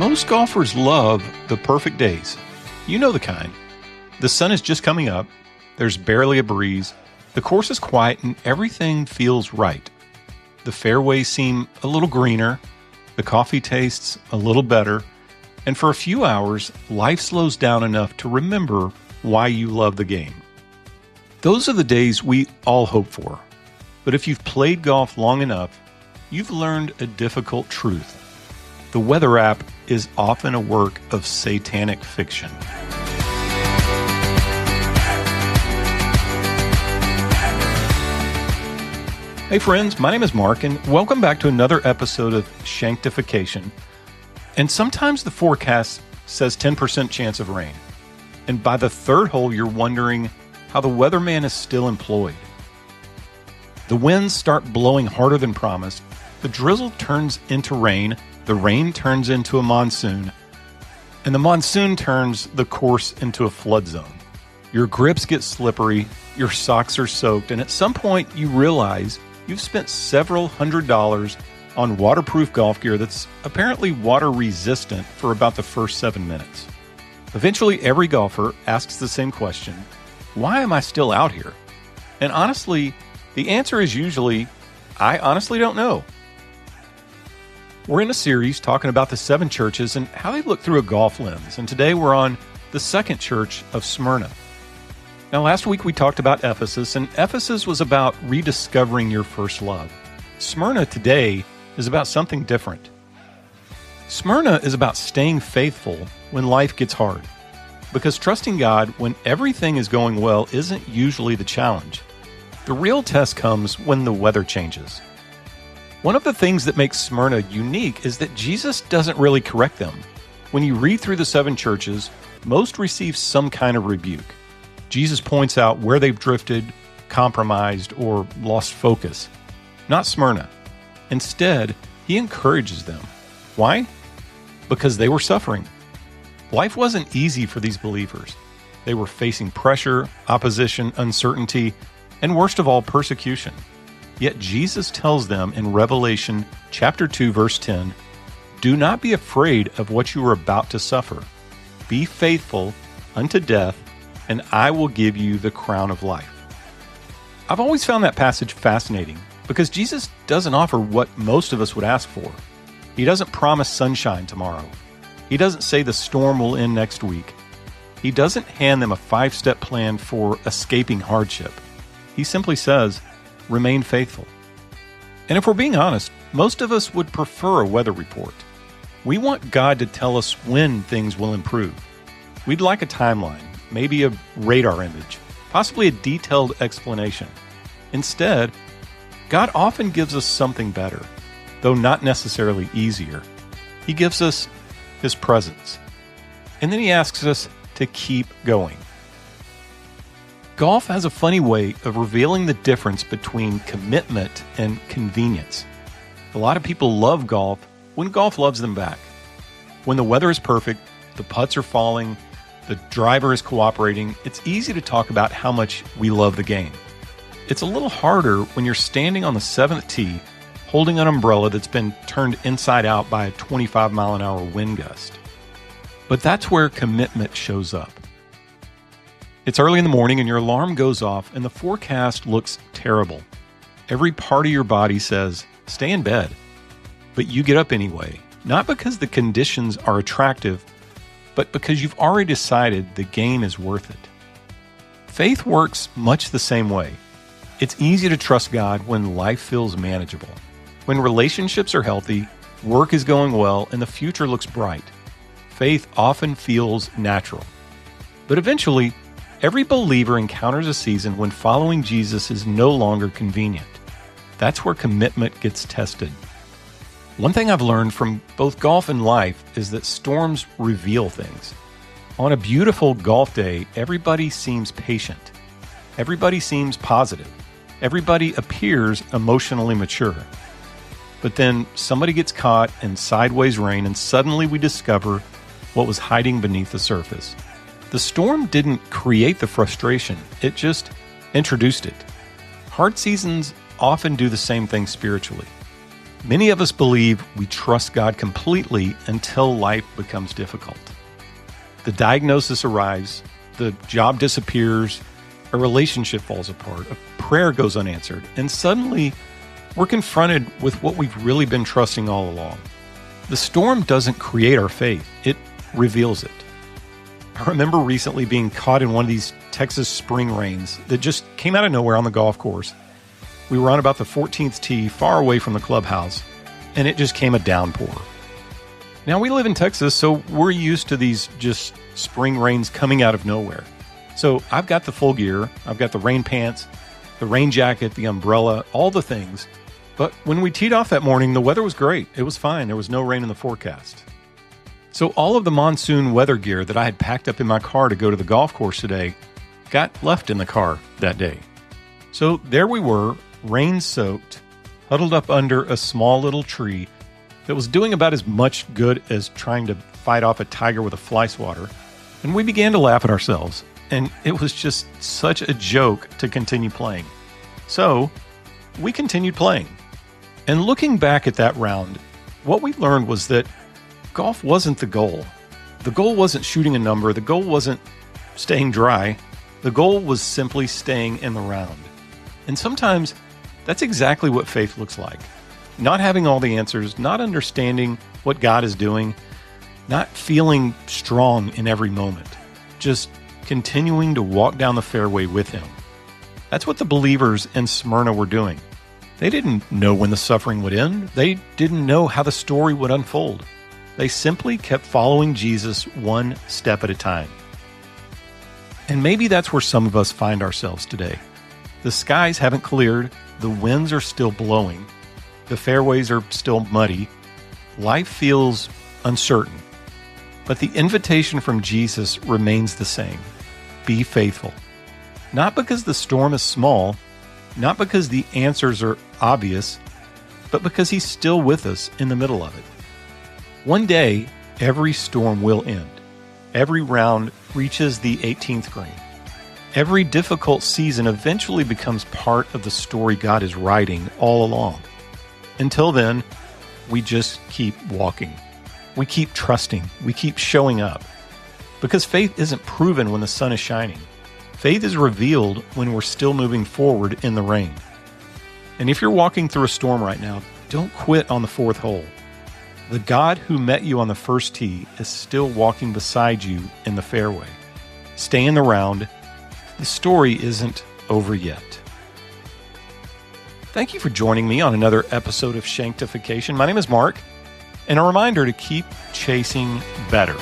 Most golfers love the perfect days. You know the kind. The sun is just coming up, there's barely a breeze, the course is quiet, and everything feels right. The fairways seem a little greener, the coffee tastes a little better, and for a few hours, life slows down enough to remember why you love the game. Those are the days we all hope for. But if you've played golf long enough, you've learned a difficult truth. The weather app is often a work of satanic fiction. Hey friends, my name is Mark, and welcome back to another episode of Shanktification. And sometimes the forecast says 10% chance of rain. And by the third hole, you're wondering how the weatherman is still employed. The winds start blowing harder than promised. The drizzle turns into rain. The rain turns into a monsoon. And the monsoon turns the course into a flood zone. Your grips get slippery. Your socks are soaked. And at some point, you realize you've spent several $100s on waterproof golf gear that's apparently water resistant for about the first 7 minutes. Eventually, every golfer asks the same question: why am I still out here? And honestly, the answer is usually, I honestly don't know. We're in a series talking about the 7 churches and how they look through a golf lens. And today we're on the second church of Smyrna. Now, last week we talked about Ephesus, and Ephesus was about rediscovering your first love. Smyrna today is about something different. Smyrna is about staying faithful when life gets hard, because trusting God when everything is going well isn't usually the challenge. The real test comes when the weather changes. One of the things that makes Smyrna unique is that Jesus doesn't really correct them. When you read through the 7 churches, most receive some kind of rebuke. Jesus points out where they've drifted, compromised, or lost focus. Not Smyrna. Instead, he encourages them. Why? Because they were suffering. Life wasn't easy for these believers. They were facing pressure, opposition, uncertainty, and worst of all, persecution. Yet Jesus tells them in Revelation chapter 2, verse 10, "Do not be afraid of what you are about to suffer. Be faithful unto death, and I will give you the crown of life." I've always found that passage fascinating because Jesus doesn't offer what most of us would ask for. He doesn't promise sunshine tomorrow. He doesn't say the storm will end next week. He doesn't hand them a 5-step plan for escaping hardship. He simply says, remain faithful. And if we're being honest, most of us would prefer a weather report. We want God to tell us when things will improve. We'd like a timeline, maybe a radar image, possibly a detailed explanation. Instead, God often gives us something better, though not necessarily easier. He gives us His presence. And then He asks us to keep going. Golf has a funny way of revealing the difference between commitment and convenience. A lot of people love golf when golf loves them back. When the weather is perfect, the putts are falling, the driver is cooperating, it's easy to talk about how much we love the game. It's a little harder when you're standing on the 7th tee holding an umbrella that's been turned inside out by a 25-mile-an-hour wind gust. But that's where commitment shows up. It's early in the morning and your alarm goes off and the forecast looks terrible. Every part of your body says, stay in bed. But you get up anyway, not because the conditions are attractive, but because you've already decided the game is worth it. Faith works much the same way. It's easy to trust God when life feels manageable. When relationships are healthy, work is going well, and the future looks bright. Faith often feels natural. But eventually, every believer encounters a season when following Jesus is no longer convenient. That's where commitment gets tested. One thing I've learned from both golf and life is that storms reveal things. On a beautiful golf day, everybody seems patient. Everybody seems positive. Everybody appears emotionally mature. But then somebody gets caught in sideways rain and suddenly we discover what was hiding beneath the surface. The storm didn't create the frustration, it just introduced it. Hard seasons often do the same thing spiritually. Many of us believe we trust God completely until life becomes difficult. The diagnosis arrives, the job disappears, a relationship falls apart, a prayer goes unanswered, and suddenly we're confronted with what we've really been trusting all along. The storm doesn't create our faith, it reveals it. I remember recently being caught in one of these Texas spring rains that just came out of nowhere on the golf course. We were on about the 14th tee, far away from the clubhouse, and it just came a downpour. Now, we live in Texas, so we're used to these just spring rains coming out of nowhere. So I've got the full gear, I've got the rain pants, the rain jacket, the umbrella, all the things. But when we teed off that morning, the weather was great. It was fine. There was no rain in the forecast. So all of the monsoon weather gear that I had packed up in my car to go to the golf course today got left in the car that day. So there we were, rain-soaked, huddled up under a small little tree that was doing about as much good as trying to fight off a tiger with a fly swatter. And we began to laugh at ourselves. And it was just such a joke to continue playing. So we continued playing. And looking back at that round, what we learned was that golf wasn't the goal. The goal wasn't shooting a number. The goal wasn't staying dry. The goal was simply staying in the round. And sometimes that's exactly what faith looks like. Not having all the answers, not understanding what God is doing, not feeling strong in every moment, just continuing to walk down the fairway with Him. That's what the believers in Smyrna were doing. They didn't know when the suffering would end. They didn't know how the story would unfold. They simply kept following Jesus one step at a time. And maybe that's where some of us find ourselves today. The skies haven't cleared, the winds are still blowing, the fairways are still muddy, life feels uncertain. But the invitation from Jesus remains the same. Be faithful. Not because the storm is small, not because the answers are obvious, but because He's still with us in the middle of it. One day, every storm will end. Every round reaches the 18th green. Every difficult season eventually becomes part of the story God is writing all along. Until then, we just keep walking. We keep trusting. We keep showing up. Because faith isn't proven when the sun is shining. Faith is revealed when we're still moving forward in the rain. And if you're walking through a storm right now, don't quit on the fourth hole. The God who met you on the first tee is still walking beside you in the fairway. Stay in the round. The story isn't over yet. Thank you for joining me on another episode of Shanktification. My name is Mark, and a reminder to keep chasing better.